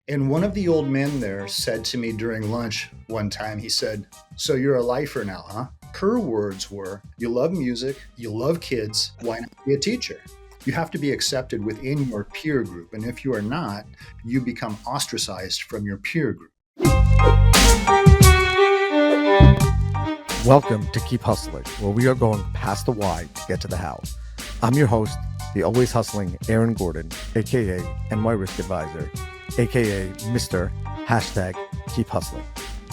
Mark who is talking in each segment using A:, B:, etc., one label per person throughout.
A: And one of the old men there said to me during lunch one time, he said, "So you're a lifer now, huh?" Her words were, "You love music, you love kids, why not be a teacher?" You have to be accepted within your peer group. And if you are not, you become ostracized from your peer group.
B: Welcome to Keep Hustling, where we are going past the why to get to the how. I'm your host, the always hustling Aaron Gordon, aka NY Risk Advisor, aka Mr. Hashtag Keep Hustling.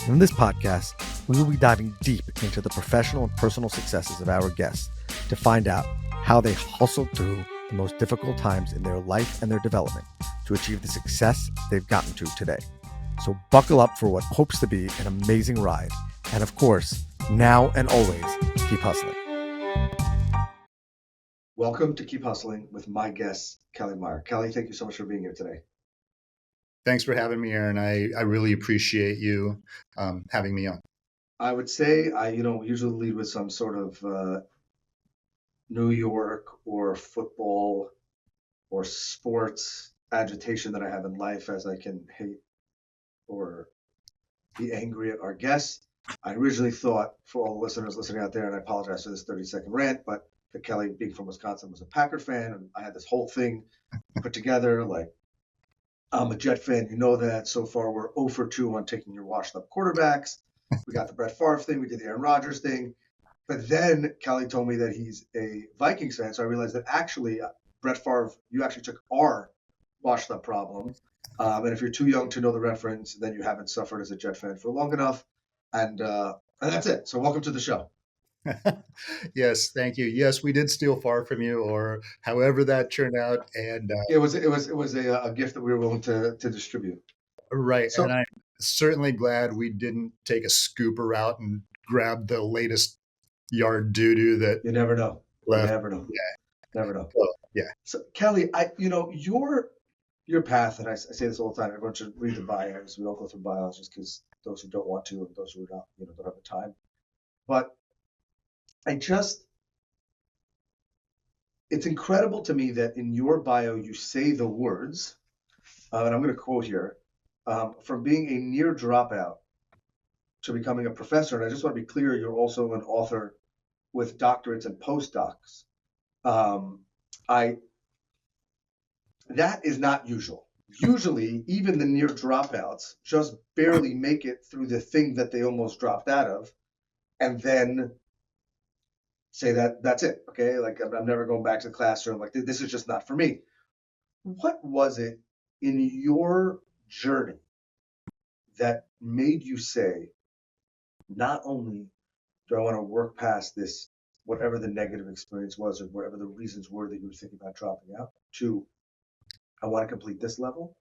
B: In this podcast, we will be diving deep into the professional and personal successes of our guests to find out how they hustled through the most difficult times in their life and their development to achieve the success they've gotten to today. So buckle up for what hopes to be an amazing ride. And of course, now and always, keep hustling.
C: Welcome to Keep Hustling with my guest, Kelly Meyer. Kelly, thank you so much for being here today.
A: Thanks for having me, Aaron. I really appreciate you having me on.
C: I would say I usually lead with some sort of New York or football or sports agitation that I have in life, as I can hate or be angry at our guests. I originally thought, for all the listeners listening out there, and I apologize for this 30-second rant, but that Kelly, being from Wisconsin, was a Packer fan, and I had this whole thing put together. Like, I'm a Jet fan, you know that. So far, we're 0 for 2 on taking your washed-up quarterbacks. We got the Brett Favre thing, we did the Aaron Rodgers thing. But then Kelly told me that he's a Vikings fan, so I realized that actually, Brett Favre, you actually took our washed-up problem. And if you're too young to know the reference, then you haven't suffered as a Jet fan for long enough. And that's it. So welcome to the show.
A: Yes, thank you. Yes, we did steal far from you, or however that turned out. And
C: It was a gift that we were willing to distribute.
A: right,
C: So
A: and I'm certainly glad we didn't take a scooper route and grab the latest yard doo-doo that
C: you never know.
A: left.
C: Never know.
A: Yeah.
C: Never know.
A: So, yeah.
C: So Kelly, your path, and I say this all the time. Everyone should read the bios. We don't go through bios just because those who don't want to, and those who don't, don't have the time. But it's incredible to me that in your bio you say the words, and I'm going to quote here, from being a near dropout to becoming a professor. And I just want to be clear, you're also an author with doctorates and postdocs. That is not usual. Usually, even the near dropouts just barely make it through the thing that they almost dropped out of, and then say that's it. Okay, like I'm never going back to the classroom. Like this is just not for me. What was it in your journey that made you say, not only do I want to work past this, whatever the negative experience was or whatever the reasons were that you were thinking about dropping out, to I want to complete this level,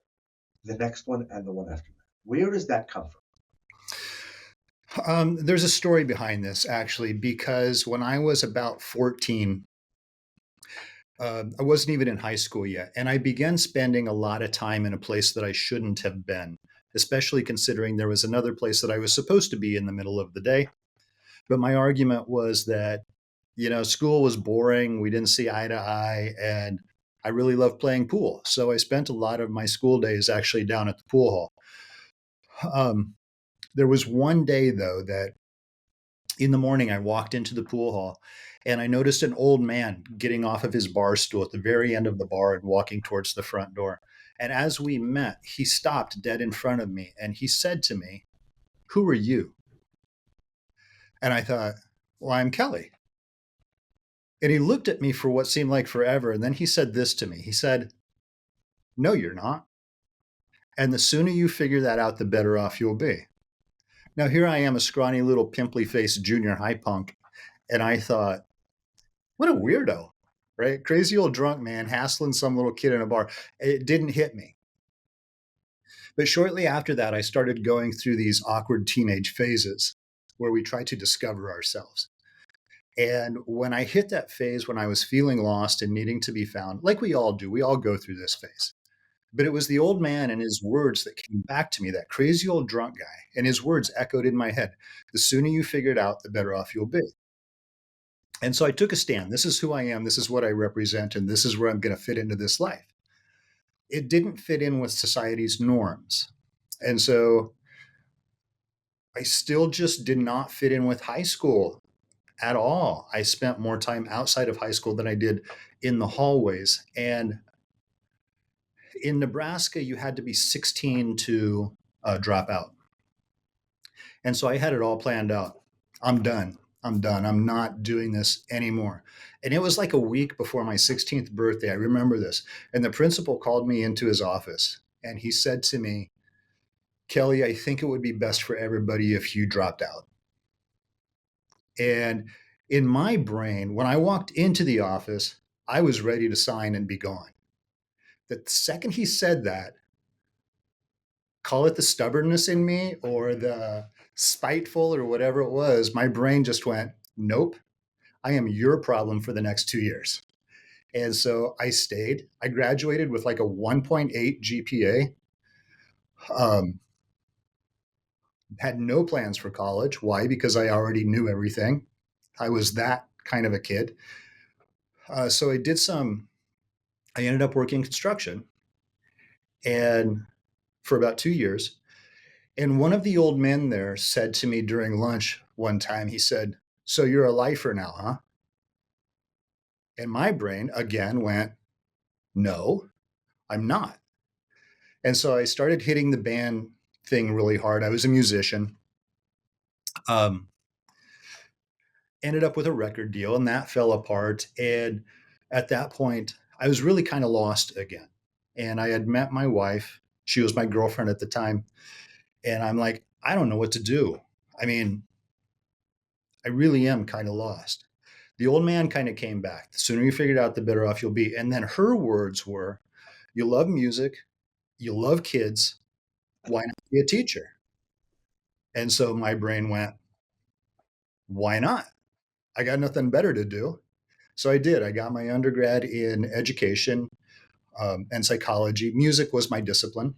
C: the next one, and the one after that? Where does that come
A: from? There's a story behind this, actually, because when I was about 14, I wasn't even in high school yet, and I began spending a lot of time in a place that I shouldn't have been, especially considering there was another place that I was supposed to be in the middle of the day. But my argument was that, school was boring, we didn't see eye to eye, and I really loved playing pool. So I spent a lot of my school days actually down at the pool hall. There was one day, though, that in the morning I walked into the pool hall and I noticed an old man getting off of his bar stool at the very end of the bar and walking towards the front door. And as we met, he stopped dead in front of me and he said to me, "Who are you?" And I thought, "Well, I'm Kelly." And he looked at me for what seemed like forever. And then he said this to me. He said, "No, you're not. And the sooner you figure that out, the better off you'll be." Now, here I am, a scrawny little pimply-faced junior high punk. And I thought, what a weirdo, right? Crazy old drunk man hassling some little kid in a bar. It didn't hit me. But shortly after that, I started going through these awkward teenage phases where we try to discover ourselves. And when I hit that phase, when I was feeling lost and needing to be found, like we all do, we all go through this phase. But it was the old man and his words that came back to me, that crazy old drunk guy. And his words echoed in my head. The sooner you figure it out, the better off you'll be. And so I took a stand. This is who I am. This is what I represent. And this is where I'm going to fit into this life. it didn't fit in with society's norms. And so I still just did not fit in with high school at all. I spent more time outside of high school than I did in the hallways. And in Nebraska, you had to be 16 to drop out. And so I had it all planned out. I'm done. I'm done. I'm not doing this anymore. And it was like a week before my 16th birthday. I remember this. And the principal called me into his office and he said to me, Kelly, I think it would be best for everybody if you dropped out. And in my brain, when I walked into the office, I was ready to sign and be gone. The second he said that, call it the stubbornness in me or the spiteful or whatever it was, my brain just went, nope, I am your problem for the next 2 years. And so I stayed. I graduated with like a 1.8 GPA. Um, had no plans for college. Why? Because I already knew everything. I was that kind of a kid. So I ended up working construction and for about 2 years. And one of the old men there said to me during lunch one time, he said, so you're a lifer now, huh? And my brain again went, no, I'm not. And so I started hitting the band thing really hard. I was a musician. Um, Ended up with a record deal and that fell apart. And at that point, I was really kind of lost again. And I had met my wife. She was my girlfriend at the time. And I'm like, I don't know what to do. I mean, I really am kind of lost. The old man kind of came back. The sooner you figure it out, the better off you'll be. And then her words were, you love music, you love kids, why not be a teacher? And so my brain went, why not? I got nothing better to do. So I did. I got my undergrad in education and psychology. Music was my discipline.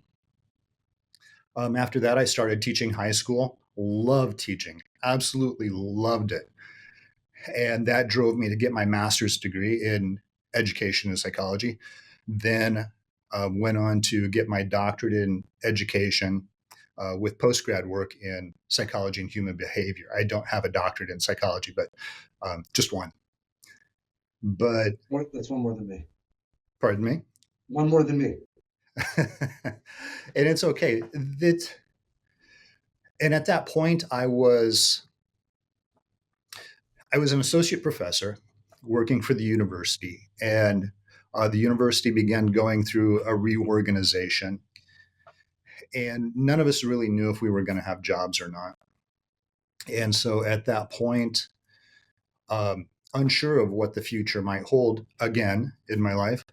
A: After that, I started teaching high school. Loved teaching, absolutely loved it. And that drove me to get my master's degree in education and psychology. Then went on to get my doctorate in education with postgrad work in psychology and human behavior. I don't have a doctorate in psychology, but just one. But
C: That's one more than me.
A: pardon me.
C: One more than me.
A: And it's okay. And at that point, I was an associate professor working for the university, and the university began going through a reorganization, and none of us really knew if we were going to have jobs or not. And so at that point, unsure of what the future might hold again in my life,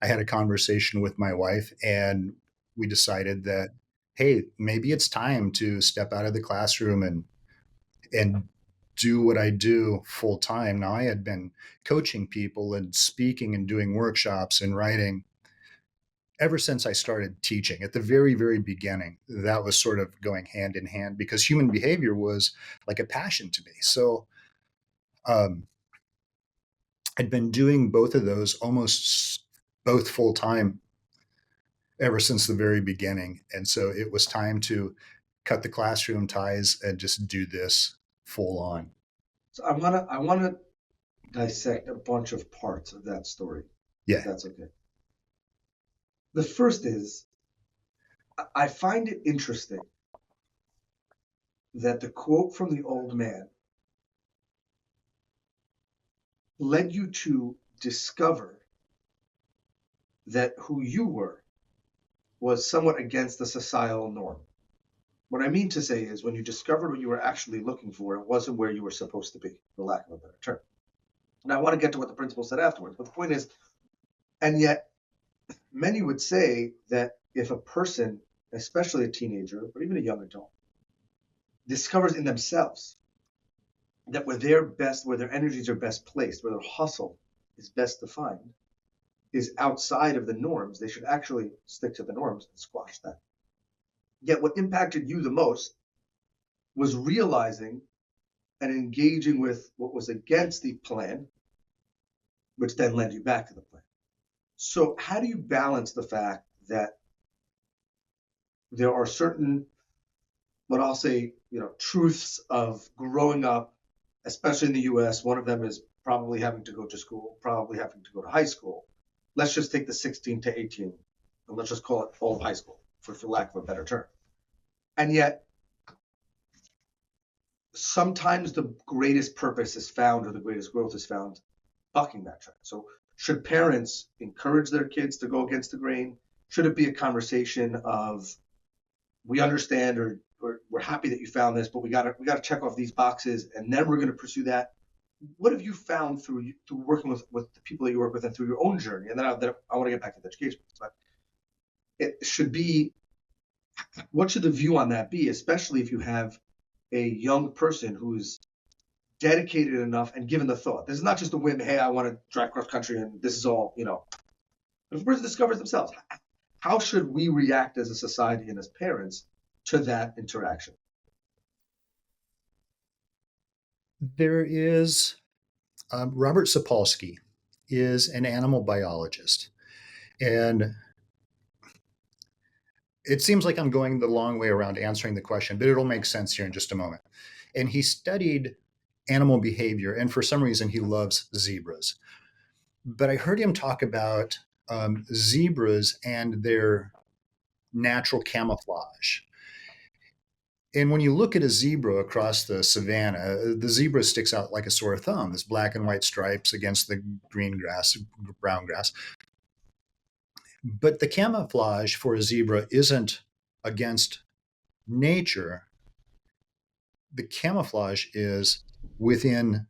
A: I had a conversation with my wife, and we decided that, hey, maybe it's time to step out of the classroom and do what I do full time. Now I had been coaching people and speaking and doing workshops and writing ever since I started teaching at the very, very beginning. That was sort of going hand in hand because human behavior was like a passion to me. So um, I'd been doing both of those almost both full time ever since the very beginning. And so it was time to cut the classroom ties and just do this full on.
C: So I wanna dissect a bunch of parts of that story.
A: Yeah.
C: If that's okay. The first is I find it interesting that the quote from the old man led you to discover that who you were was somewhat against the societal norm. What I mean to say is when you discovered what you were actually looking for, it wasn't where you were supposed to be, for lack of a better term. And I want to get to what the principal said afterwards, but the point is, and yet many would say that if a person, especially a teenager, or even a young adult, discovers in themselves that where they're best, where their energies are best placed, where their hustle is best defined, is outside of the norms, they should actually stick to the norms and squash that. Yet what impacted you the most was realizing and engaging with what was against the plan, which then led you back to the plan. So how do you balance the fact that there are certain, what I'll say, truths of growing up, especially in the US? One of them is probably having to go to school, probably having to go to high school. Let's just take the 16 to 18, and let's just call it all of high school, for lack of a better term. And yet, sometimes the greatest purpose is found, or the greatest growth is found bucking that trend. So, should parents encourage their kids to go against the grain? Should it be a conversation of, we understand, or we're happy that you found this, but we gotta check off these boxes, and then we're going to pursue that? What have you found through working with the people that you work with and through your own journey? And then I want to get back to education, but it should be, what should the view on that be, especially if you have a young person who's dedicated enough and given the thought. This is not just a whim, hey, I want to drive cross country and this is all, If a person discovers themselves, how should we react as a society and as parents to that interaction?
A: There is Robert Sapolsky is an animal biologist, and it seems like I'm going the long way around answering the question, but it'll make sense here in just a moment. And he studied animal behavior, and for some reason, he loves zebras. But I heard him talk about zebras and their natural camouflage. And when you look at a zebra across the savannah, the zebra sticks out like a sore thumb, this black and white stripes against the green grass, brown grass. But the camouflage for a zebra isn't against nature. The camouflage is within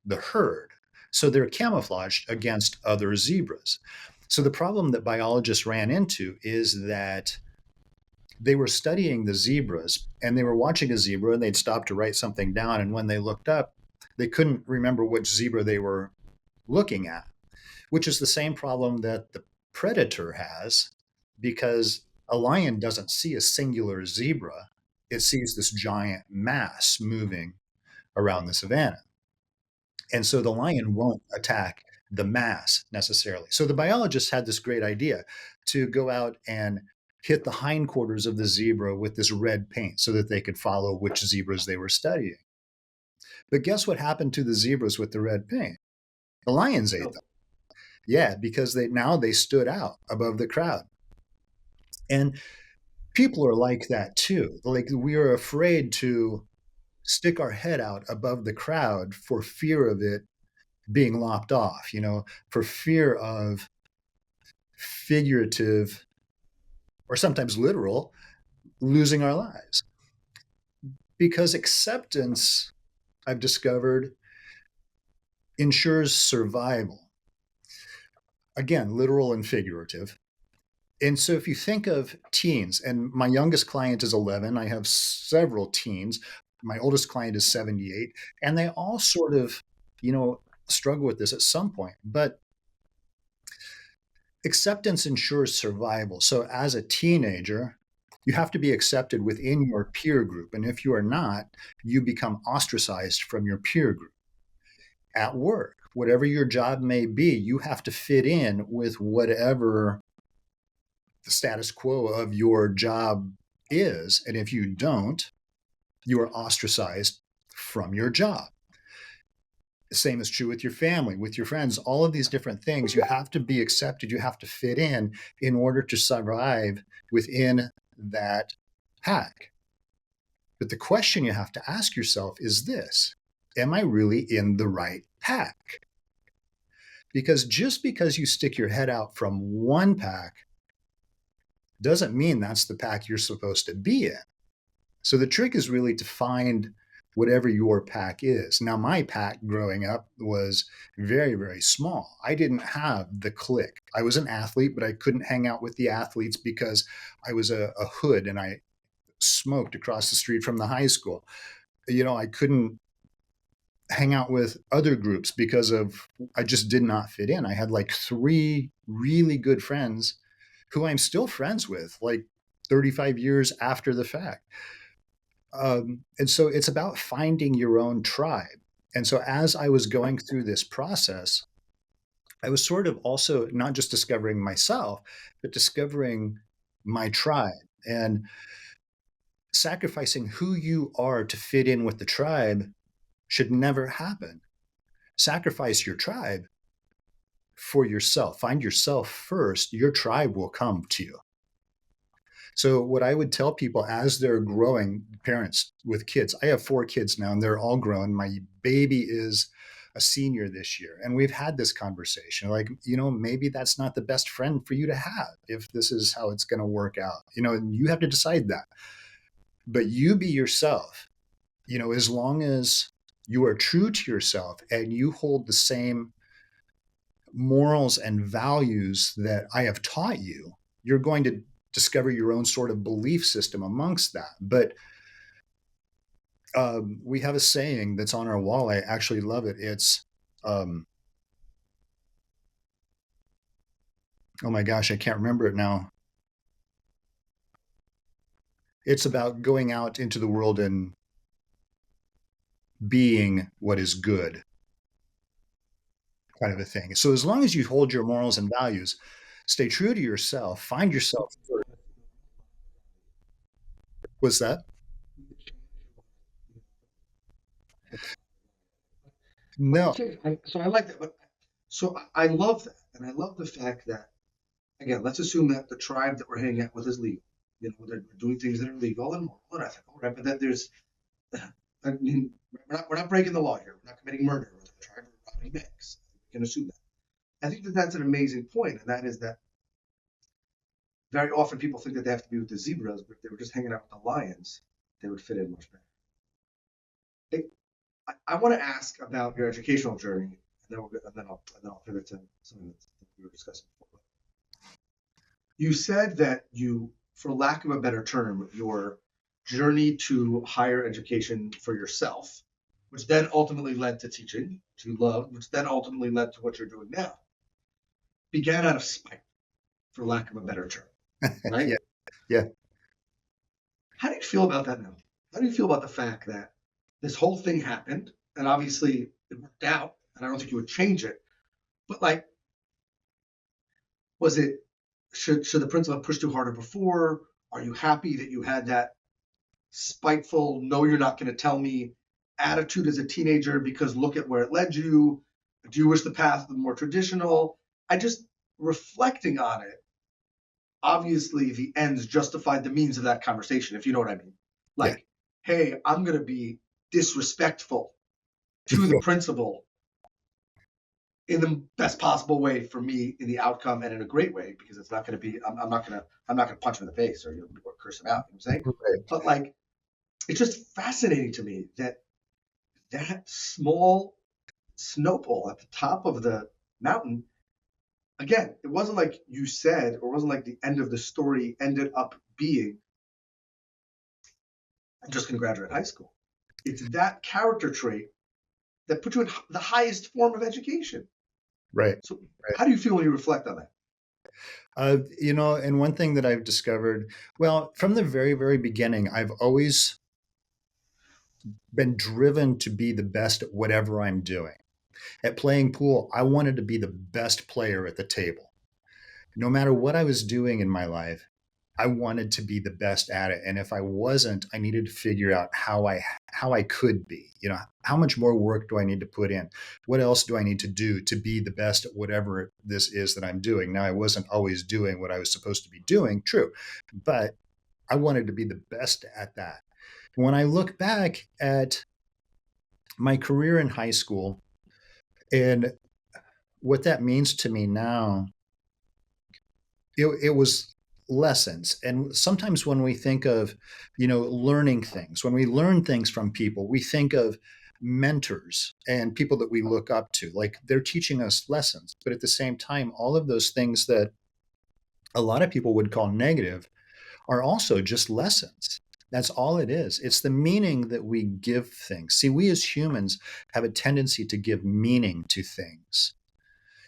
A: the herd. So they're camouflaged against other zebras. So the problem that biologists ran into is that they were studying the zebras and they were watching a zebra and they'd stop to write something down. And when they looked up, they couldn't remember which zebra they were looking at, which is the same problem that the predator has, because a lion doesn't see a singular zebra. It sees this giant mass moving around the savannah. And so the lion won't attack the mass necessarily. So the biologists had this great idea to go out and hit the hindquarters of the zebra with this red paint so that they could follow which zebras they were studying. But guess what happened to the zebras with the red paint? The lions ate them. Yeah, because they stood out above the crowd. And people are like that too. Like, we are afraid to stick our head out above the crowd for fear of it being lopped off, for fear of figurative or sometimes literal losing our lives. Because acceptance, I've discovered, ensures survival. Again, literal and figurative. And so if you think of teens, and my youngest client is 11, I have several teens. My oldest client is 78, and they all sort of, struggle with this at some point. But acceptance ensures survival. So as a teenager, you have to be accepted within your peer group. And if you are not, you become ostracized from your peer group. At work, whatever your job may be, you have to fit in with whatever the status quo of your job is. And if you don't, you are ostracized from your job. The same is true with your family, with your friends, all of these different things. You have to be accepted. You have to fit in order to survive within that pack. But the question you have to ask yourself is this: am I really in the right pack? Because just because you stick your head out from one pack doesn't mean that's the pack you're supposed to be in. So the trick is really to find whatever your pack is. Now, my pack growing up was very, very small. I didn't have the clique. I was an athlete, but I couldn't hang out with the athletes because I was a hood and I smoked across the street from the high school. I couldn't hang out with other groups because I just did not fit in. I had like 3 really good friends who I'm still friends with, like 35 years after the fact. And so it's about finding your own tribe. And so as I was going through this process, I was sort of also not just discovering myself, but discovering my tribe and sacrificing who you are to fit in with the tribe should never happen. Sacrifice your tribe for yourself. Find yourself first. Your tribe will come to you. So, what I would tell people as they're growing, parents with kids, I have 4 kids now and they're all grown. My baby is a senior this year. And we've had this conversation like, maybe that's not the best friend for you to have if this is how it's going to work out. And you have to decide that. But you be yourself, as long as you are true to yourself and you hold the same morals and values that I have taught you, you're going to discover your own sort of belief system amongst that. But we have a saying that's on our wall. I actually love it. It's, oh my gosh, I can't remember it now. It's about going out into the world and being what is good, kind of a thing. So as long as you hold your morals and values, stay true to yourself, find yourself. What's that? No.
C: So I like that, but so I love that, and I love the fact that, again, let's assume that the tribe that we're hanging out with is legal. They're doing things that are legal and moral and ethical, right? But that there's, I mean, we're not breaking the law here. We're not committing murder. We're trying to rob banks. We can assume that. I think that that's an amazing point, and that is that very often people think that they have to be with the zebras, but if they were just hanging out with the lions, they would fit in much better. I want to ask about your educational journey, and then I'll pivot to something that we were discussing before. You said that you, for lack of a better term, your journey to higher education for yourself, which then ultimately led to teaching, to love, which then ultimately led to what you're doing now, began out of spite, for lack of a better term, right?
A: Yeah. Yeah.
C: How do you feel about that now? How do you feel about the fact that this whole thing happened, and obviously it worked out, and I don't think you would change it, but like, was it, should the principal have pushed you harder before? Are you happy that you had that spiteful, no, you're not going to tell me attitude as a teenager because look at where it led you? Do you wish the path was more traditional? I just, reflecting on it, obviously the ends justified the means of that conversation, if you know what I mean. Like, yeah. Hey, I'm going to be disrespectful to the principal in the best possible way for me in the outcome and in a great way, because it's not going to be, I'm not going to punch him in the face or curse him out. You know what I'm saying? Right. But like, it's just fascinating to me that small snowball at the top of the mountain, again, it wasn't like you said, or it wasn't like the end of the story ended up being, I'm just going to graduate high school. It's that character trait that put you in the highest form of education.
A: Right.
C: So how do you feel when you reflect on that?
A: And one thing that I've discovered, well, from the very, very beginning, I've always been driven to be the best at whatever I'm doing. At playing pool, I wanted to be the best player at the table. No matter what I was doing in my life, I wanted to be the best at it. And if I wasn't, I needed to figure out how I could be. How much more work do I need to put in? What else do I need to do to be the best at whatever this is that I'm doing? Now, I wasn't always doing what I was supposed to be doing, true, but I wanted to be the best at that. When I look back at my career in high school and what that means to me now, it was lessons. And sometimes when we think of, learning things, when we learn things from people, we think of mentors and people that we look up to, like they're teaching us lessons. But at the same time, all of those things that a lot of people would call negative are also just lessons. That's all it is. It's the meaning that we give things. See, we as humans have a tendency to give meaning to things.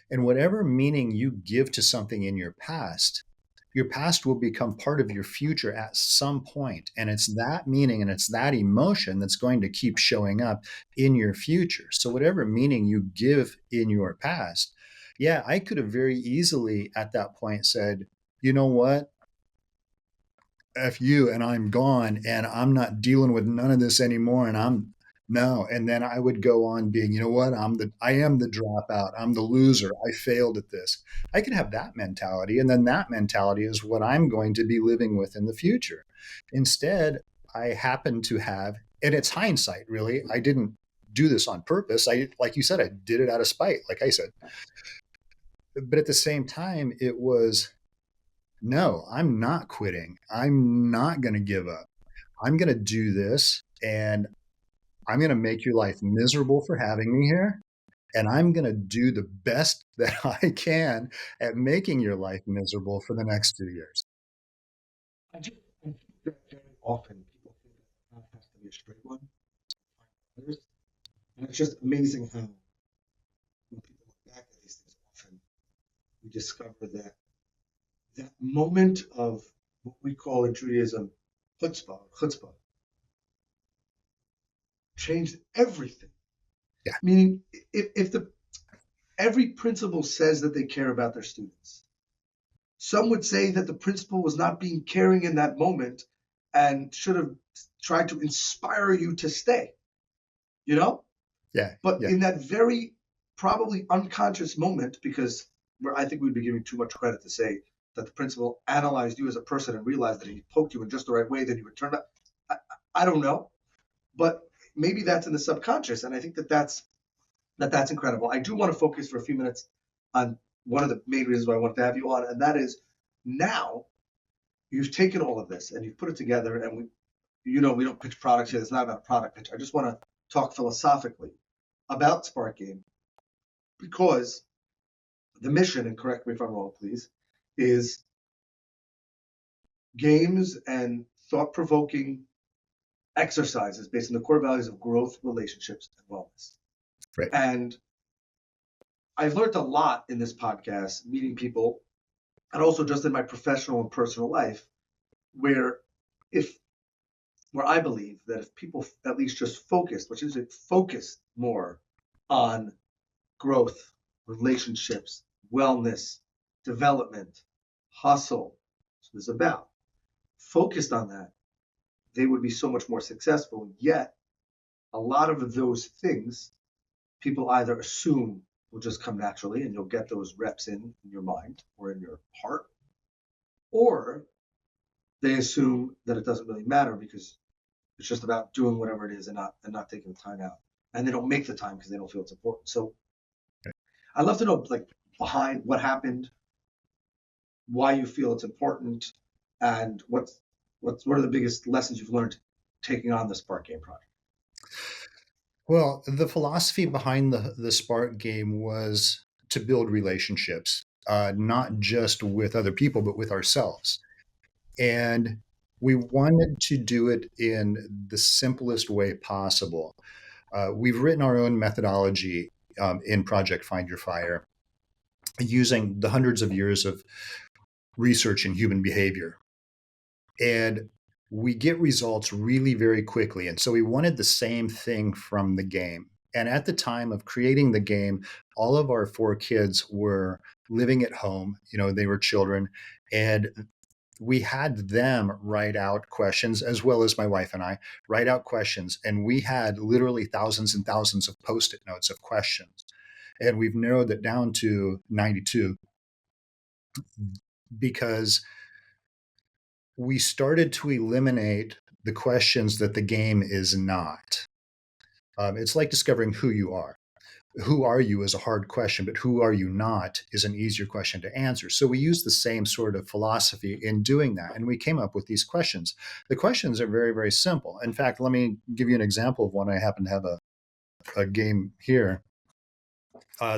A: And whatever meaning you give to something in your past will become part of your future at some point. And it's that meaning and it's that emotion that's going to keep showing up in your future. So whatever meaning you give in your past, Yeah, I could have very easily at that point said, you know what? F you, and I'm gone, and I'm not dealing with none of this anymore. And I'm no. And then I would go on being, you know what? I am the dropout. I'm the loser. I failed at this. I could have that mentality. And then that mentality is what I'm going to be living with in the future. Instead, I happen to have, and it's hindsight, really. I didn't do this on purpose. Like you said, I did it out of spite, like I said. But at the same time, it was no, I'm not quitting. I'm not going to give up. I'm going to do this and I'm going to make your life miserable for having me here. And I'm going to do the best that I can at making your life miserable for the next 2 years.
C: I think that very often people think that the path has to be a straight one. Others, and it's just amazing how when people look back at these things, often we discover that that moment of what we call in Judaism chutzpah, changed everything.
A: Yeah.
C: Meaning, if the every principal says that they care about their students, some would say that the principal was not being caring in that moment and should have tried to inspire you to stay. You know,
A: Yeah.
C: but
A: Yeah.
C: in that very probably unconscious moment, because I think we'd be giving too much credit to say that the principal analyzed you as a person and realized that he poked you in just the right way, then you would turn up. I don't know, but maybe that's in the subconscious, and I think that that's incredible. I do want to focus for a few minutes on one of the main reasons why I wanted to have you on, and that is now you've taken all of this and you've put it together, and we don't pitch products here. It's not about a product pitch. I just want to talk philosophically about Spark Game because the mission, and correct me if I'm wrong, please, is games and thought-provoking exercises based on the core values of growth, relationships, and wellness.
A: Right.
C: And I've learned a lot in this podcast, meeting people, and also just in my professional and personal life, where if where I believe that if people at least just focused, which is it, focused more on growth, relationships, wellness, development, hustle, that's what it's about, focused on that, they would be so much more successful. Yet, a lot of those things people either assume will just come naturally and you'll get those reps in your mind or in your heart, or they assume that it doesn't really matter because it's just about doing whatever it is and not taking the time out. And they don't make the time because they don't feel it's important. So I'd love to know like behind what happened, why you feel it's important, and what are the biggest lessons you've learned taking on the Spark Game project.
A: Well, the philosophy behind the Spark Game was to build relationships, not just with other people, but with ourselves. And we wanted to do it in the simplest way possible. We've written our own methodology in Project Find Your Fire using the hundreds of years of research in human behavior. And we get results really very quickly. And so we wanted the same thing from the game. And at the time of creating the game, all of our 4 kids were living at home. They were children. And we had them write out questions, as well as my wife and I write out questions. And we had literally thousands and thousands of Post-it notes of questions. And we've narrowed it down to 92 because we started to eliminate the questions that the game is not. It's like discovering who you are. Who are you is a hard question, but who are you not is an easier question to answer. So we use the same sort of philosophy in doing that. And we came up with these questions. The questions are very, very simple. In fact, let me give you an example of one. I happen to have a game here.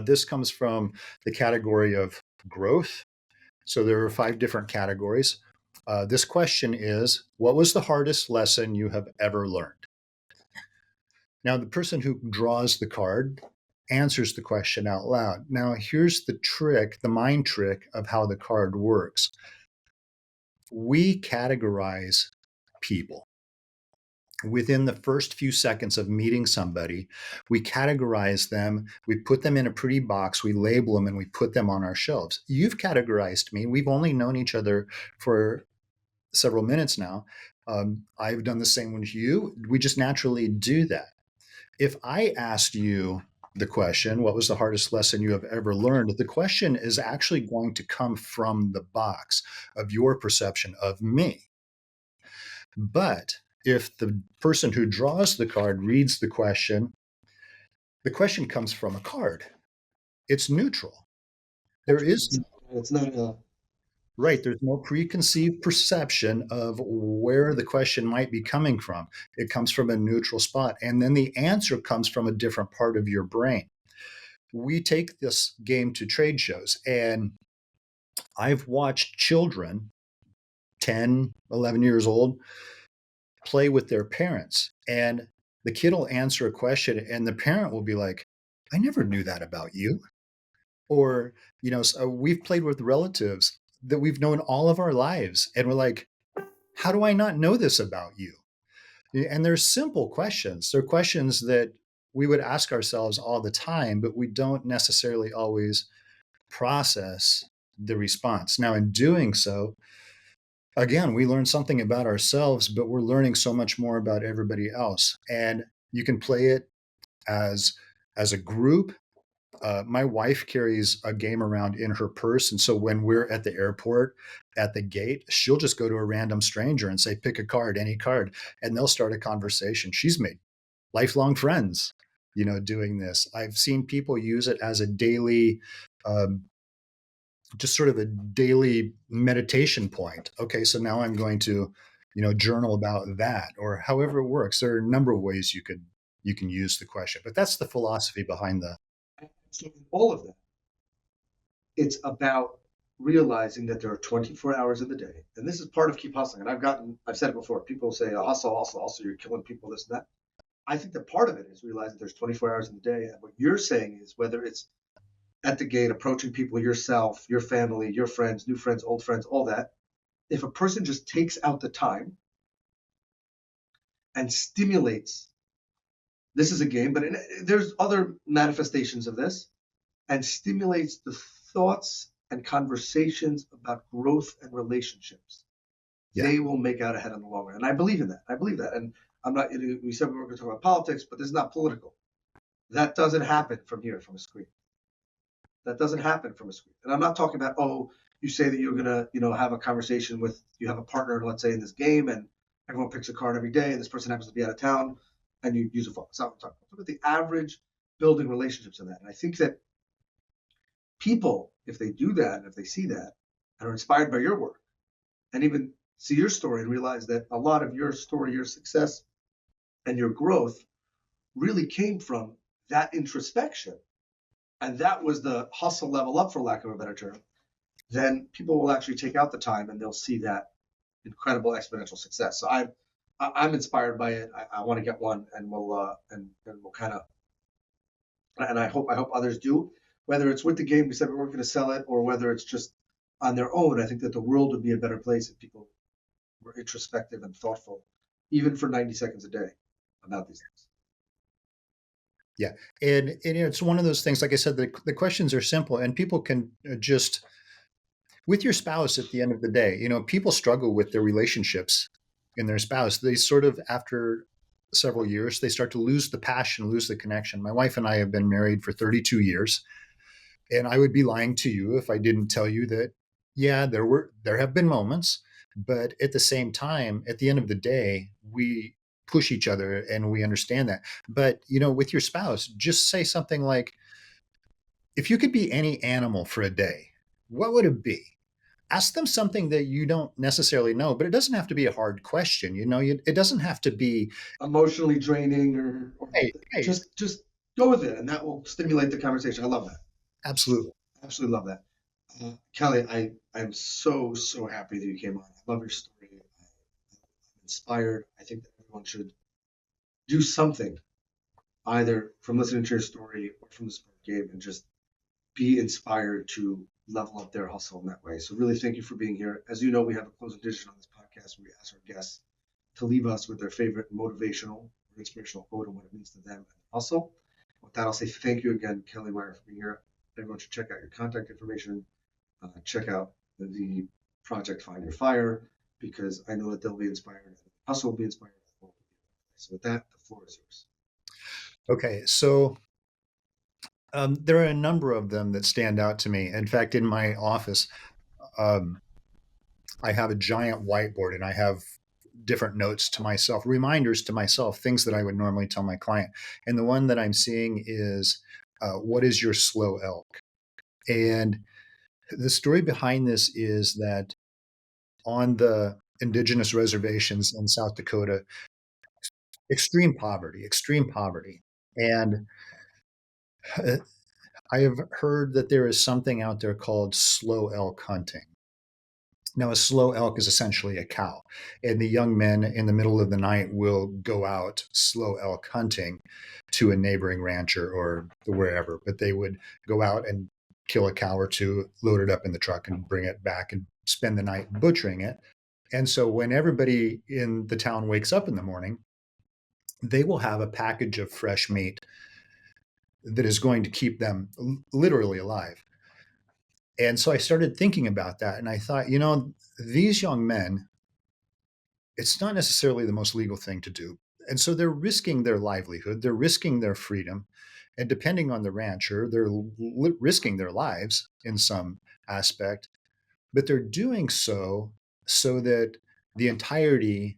A: This comes from the category of growth. So there are 5 different categories. This question is, what was the hardest lesson you have ever learned? Now, the person who draws the card answers the question out loud. Now, here's the trick, the mind trick of how the card works. We categorize people. within the first few seconds of meeting somebody, we categorize them, we put them in a pretty box, we label them, and we put them on our shelves. You've categorized me. We've only known each other for several minutes now. I've done the same with you. We just naturally do that. If I asked you the question, what was the hardest lesson you have ever learned? The question is actually going to come from the box of your perception of me. But if the person who draws the card reads the question comes from a card. It's neutral. There is
C: It's not a.
A: Right. There's no preconceived perception of where the question might be coming from. It comes from a neutral spot. And then the answer comes from a different part of your brain. We take this game to trade shows, and I've watched children, 10, 11 years old, play with their parents. And the kid will answer a question, and the parent will be like, I never knew that about you. Or, so we've played with relatives that we've known all of our lives. And we're like, how do I not know this about you? And they're simple questions. They're questions that we would ask ourselves all the time, but we don't necessarily always process the response. Now, in doing so, again, we learn something about ourselves, but we're learning so much more about everybody else. And you can play it as a group. My wife carries a game around in her purse. And so when we're at the airport at the gate, she'll just go to a random stranger and say, pick a card, any card, and they'll start a conversation. She's made lifelong friends, doing this. I've seen people use it as a daily, just sort of a daily meditation point. Okay, so now I'm going to, journal about that, or however it works. There are a number of ways you can use the question, but that's the philosophy behind the.
C: So in all of that, it's about realizing that there are 24 hours in the day. And this is part of keep hustling. And I've said it before. People say, oh, hustle, hustle, hustle, you're killing people, this and that. I think that part of it is realizing there's 24 hours in the day. And what you're saying is whether it's at the gate, approaching people, yourself, your family, your friends, new friends, old friends, all that. If a person just takes out the time and stimulates, this is a game, but there's other manifestations of this, and stimulates the thoughts and conversations about growth and relationships, they will make out ahead in the long run. And I believe in that. I believe that. And I'm not, we said we were going to talk about politics, but this is not political. That doesn't happen from here, from a screen. That doesn't happen from a screen. And I'm not talking about, oh, you say that you're going to, have a conversation with, you have a partner, let's say in this game, and everyone picks a card every day, and this person happens to be out of town, and you use a phone. That's not what I'm talking about. I'm talking about the average building relationships in that. And I think that people, if they do that, and if they see that, and are inspired by your work, and even see your story and realize that a lot of your story, your success, and your growth really came from that introspection, and that was the hustle level up, for lack of a better term, then people will actually take out the time and they'll see that incredible exponential success. So I'm inspired by it. I want to get one, and we'll kind of, and I hope others do. Whether it's with the game, we said we weren't going to sell it, or whether it's just on their own. I think that the world would be a better place if people were introspective and thoughtful, even for 90 seconds a day, about these things.
A: Yeah. And it's one of those things, like I said, the questions are simple, and people can just, with your spouse at the end of the day, people struggle with their relationships in their spouse. They sort of, after several years, they start to lose the passion, lose the connection. My wife and I have been married for 32 years. And I would be lying to you if I didn't tell you that, yeah, there have been moments, but at the same time, at the end of the day, we push each other and we understand that. But, with your spouse, just say something like, if you could be any animal for a day, what would it be? Ask them something that you don't necessarily know, but it doesn't have to be a hard question. It doesn't have to be
C: emotionally draining, or
A: hey.
C: Just go with it, and that will stimulate the conversation. I love that.
A: Absolutely.
C: Absolutely love that. Kelly, I'm so happy that you came on. I love your story. I'm inspired. I think that everyone should do something, either from listening to your story or from the sport game, and just be inspired to level up their hustle in that way. So really, thank you for being here. As you know, we have a closing tradition on this podcast where we ask our guests to leave us with their favorite motivational or inspirational quote and what it means to them. Also, with that, I'll say thank you again, Kelly Meyer, for being here. Everyone should check out your contact information. Check out the project Find Your Fire, because I know that they'll be inspired and us will be inspired. So with that, the floor is yours.
A: Okay, so there are a number of them that stand out to me. In fact, in my office, I have a giant whiteboard and I have different notes to myself, reminders to myself, things that I would normally tell my client. And the one that I'm seeing is, what is your slow elk? And the story behind this is that on the indigenous reservations in South Dakota, extreme poverty. And I have heard that there is something out there called slow elk hunting. Now, a slow elk is essentially a cow, and the young men in the middle of the night will go out slow elk hunting to a neighboring rancher or wherever, but they would go out and kill a cow or two, load it up in the truck and bring it back and spend the night butchering it. And so when everybody in the town wakes up in the morning, they will have a package of fresh meat that is going to keep them literally alive. And so I started thinking about that, and I thought, these young men, it's not necessarily the most legal thing to do. And so they're risking their livelihood, they're risking their freedom, and depending on the rancher, they're risking their lives in some aspect, but they're doing so that the entirety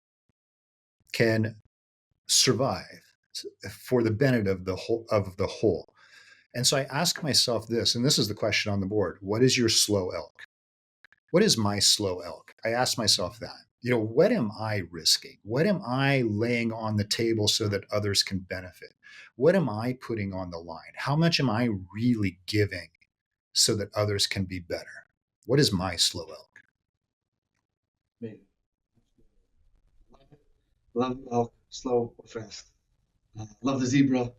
A: can survive for the benefit of the whole. And so I ask myself this, and this is the question on the board: what is your slow elk? What is my slow elk? I ask myself that. What am I risking? What am I laying on the table so that others can benefit? What am I putting on the line? How much am I really giving so that others can be better? What is my slow elk?
C: Love the elk, slow or fast. Love the zebra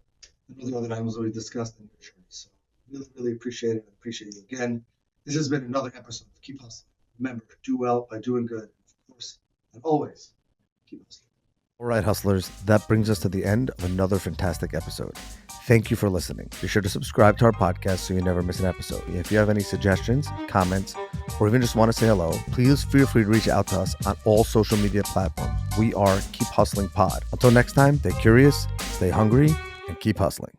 C: and all the other animals that we discussed in your journey. So really, really appreciate it. Appreciate you again. This has been another episode of Keep Hustling. Remember, do well by doing good. Of course, and always keep hustling.
B: All right, hustlers, that brings us to the end of another fantastic episode. Thank you for listening. Be sure to subscribe to our podcast so you never miss an episode. If you have any suggestions, comments, or even just want to say hello, please feel free to reach out to us on all social media platforms. We are Keep Hustling Pod. Until next time, stay curious, stay hungry, and keep hustling.